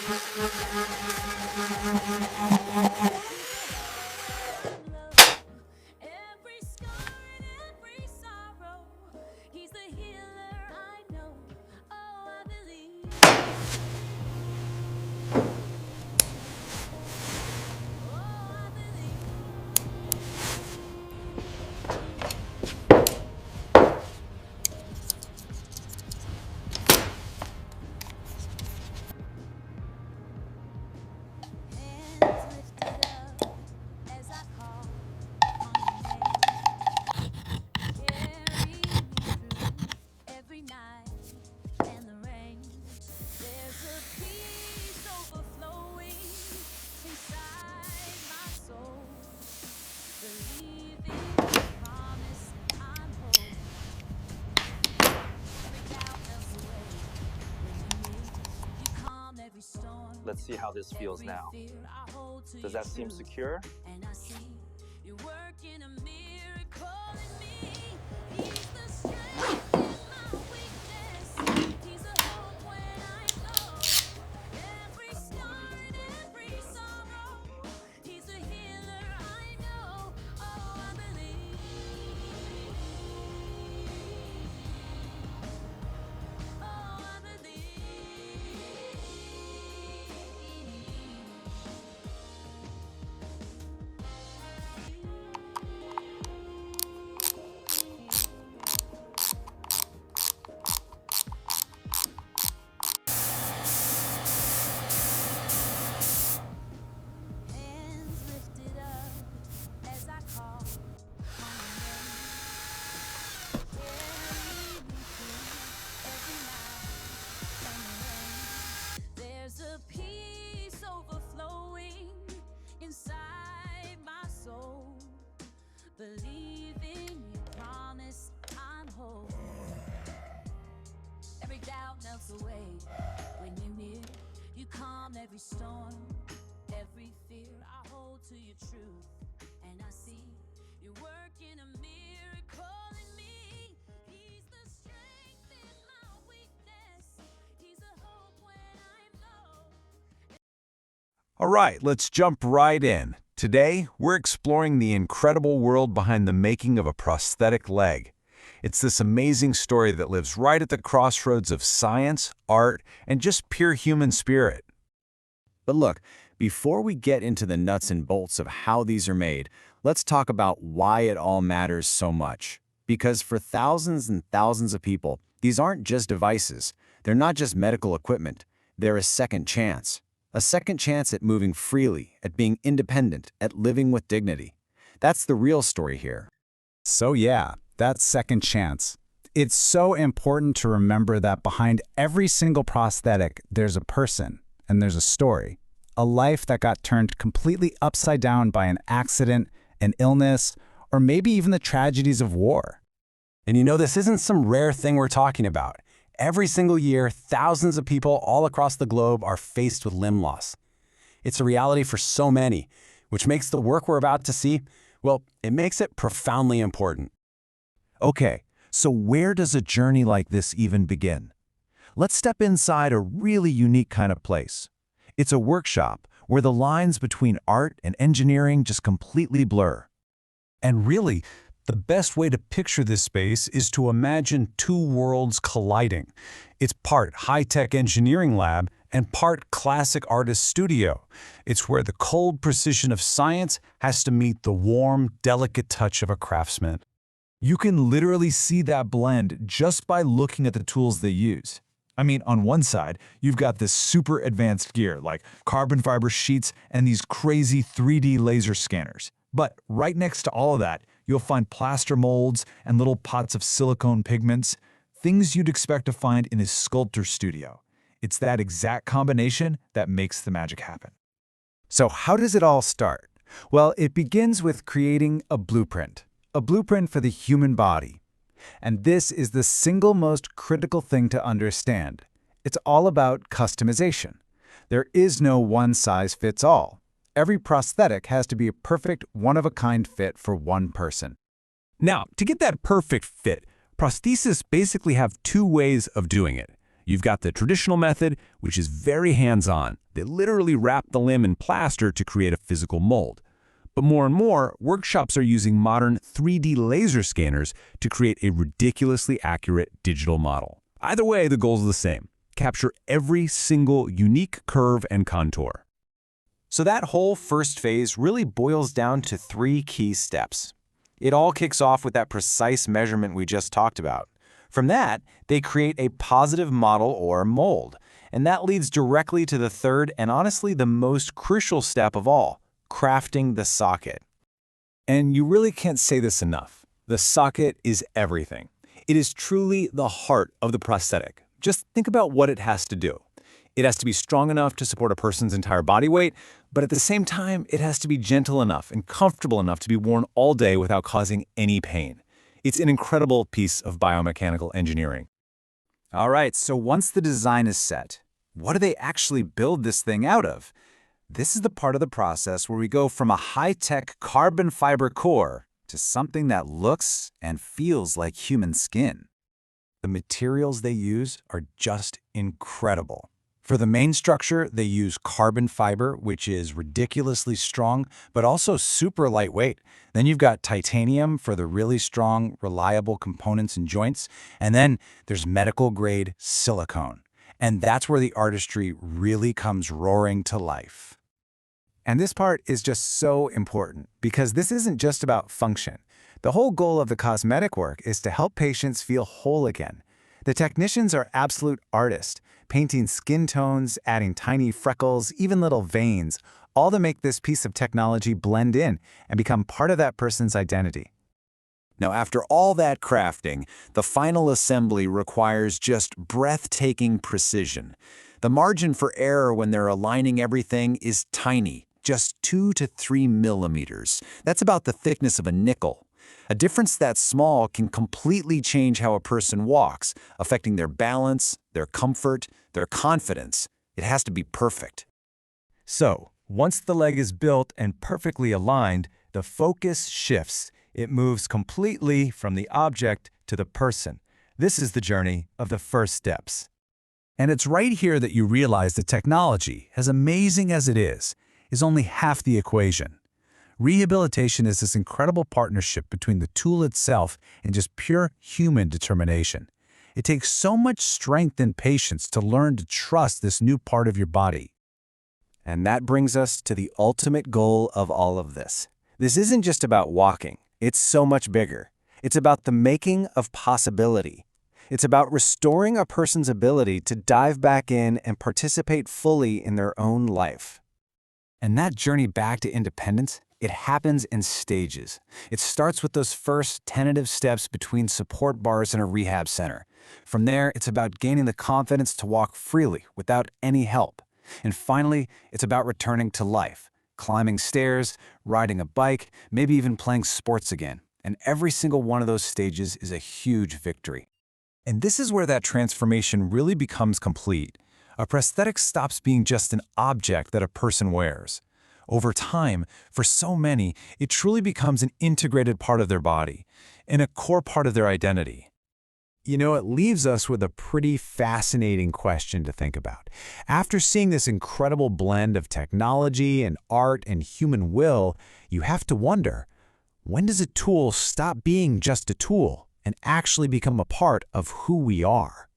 Every scar and every sorrow, he's the healer I know. Oh, I believe. Oh, I believe. Hands lifted up as I call on your name. Carry me through every night and the rain. There's a peace overflowing inside my soul. Believing the promise I'm holding. Every doubt melts away when you're near. You calm every storm. Let's see how this feels Every now. fear I hold to Does your that seem truth. secure? And I see you're working a miracle in me. He's the strength in my weakness. He's the hope when I'm low. Every scar and every sorrow. He's the healer I know. Oh, I believe. Oh, I believe. Hands lifted up as I call on your name. Carry me through every night and the rain. There's a peace overflowing inside my soul. Believing your promise I'm whole. Every doubt melts away when you're near. You calm every storm. Every fear I hold to your truth, and I see you're working a miracle in me. He's the strength in my weakness. He's the hope when I'm low. All right, let's jump right in. Today, we're exploring the incredible world behind the making of a prosthetic leg. It's this amazing story that lives right at the crossroads of science, art, and just pure human spirit. But look, before we get into the nuts and bolts of how these are made, let's talk about why it all matters so much. Because for thousands and thousands of people, these aren't just devices. They're not just medical equipment. They're a second chance. A second chance at moving freely, at being independent, at living with dignity. That's the real story here. So yeah, that second chance. It's so important to remember that behind every single prosthetic, there's a person and there's a story. A life that got turned completely upside down by an accident, an illness, or maybe even the tragedies of war. And you know, this isn't some rare thing we're talking about. Every single year, thousands of people all across the globe are faced with limb loss. It's a reality for so many, which makes the work we're about to see, well, it makes it profoundly important. Okay, so where does a journey like this even begin? Let's step inside a really unique kind of place. It's a workshop where the lines between art and engineering just completely blur. And really, the best way to picture this space is to imagine two worlds colliding. It's part high-tech engineering lab and part classic artist studio. It's where the cold precision of science has to meet the warm, delicate touch of a craftsman. You can literally see that blend just by looking at the tools they use. I mean, on one side, you've got this super advanced gear like carbon fiber sheets and these crazy 3D laser scanners. But right next to all of that, you'll find plaster molds and little pots of silicone pigments, things you'd expect to find in a sculptor studio. It's that exact combination that makes the magic happen. So how does it all start? Well, it begins with creating a blueprint for the human body. And this is the single most critical thing to understand. It's all about customization. There is no one-size-fits-all. Every prosthetic has to be a perfect, one-of-a-kind fit for one person. Now, to get that perfect fit, prosthetists basically have two ways of doing it. You've got the traditional method, which is very hands-on. They literally wrap the limb in plaster to create a physical mold. But more and more, workshops are using modern 3D laser scanners to create a ridiculously accurate digital model. Either way, the goal is the same: capture every single unique curve and contour. So that whole first phase really boils down to 3 key steps. It all kicks off with that precise measurement we just talked about. From that, they create a positive model or mold. And that leads directly to the third and honestly the most crucial step of all: crafting the socket. And you really can't say this enough. The socket is everything. It is truly the heart of the prosthetic. Just think about what it has to do. It has to be strong enough to support a person's entire body weight, but at the same time, it has to be gentle enough and comfortable enough to be worn all day without causing any pain. It's an incredible piece of biomechanical engineering. All right, so once the design is set, what do they actually build this thing out of? This is the part of the process where we go from a high-tech carbon fiber core to something that looks and feels like human skin. The materials they use are just incredible. For the main structure, they use carbon fiber, which is ridiculously strong, but also super lightweight. Then you've got titanium for the really strong, reliable components and joints. And then there's medical-grade silicone. And that's where the artistry really comes roaring to life. And this part is just so important because this isn't just about function. The whole goal of the cosmetic work is to help patients feel whole again. The technicians are absolute artists, painting skin tones, adding tiny freckles, even little veins, all to make this piece of technology blend in and become part of that person's identity. Now, after all that crafting, the final assembly requires just breathtaking precision. The margin for error when they're aligning everything is tiny, just 2 to 3 millimeters. That's about the thickness of a nickel. A difference that small can completely change how a person walks, affecting their balance, their comfort, their confidence. It has to be perfect. So, once the leg is built and perfectly aligned, the focus shifts. It moves completely from the object to the person. This is the journey of the first steps. And it's right here that you realize that technology, as amazing as it is only half the equation. Rehabilitation is this incredible partnership between the tool itself and just pure human determination. It takes so much strength and patience to learn to trust this new part of your body. And that brings us to the ultimate goal of all of this. This isn't just about walking. It's so much bigger. It's about the making of possibility. It's about restoring a person's ability to dive back in and participate fully in their own life. And that journey back to independence, it happens in stages. It starts with those first tentative steps between support bars in a rehab center. From there, it's about gaining the confidence to walk freely without any help. And finally, it's about returning to life, climbing stairs, riding a bike, maybe even playing sports again. And every single one of those stages is a huge victory. And this is where that transformation really becomes complete. A prosthetic stops being just an object that a person wears. Over time, for so many, it truly becomes an integrated part of their body and a core part of their identity. You know, it leaves us with a pretty fascinating question to think about. After seeing this incredible blend of technology and art and human will, you have to wonder, when does a tool stop being just a tool and actually become a part of who we are?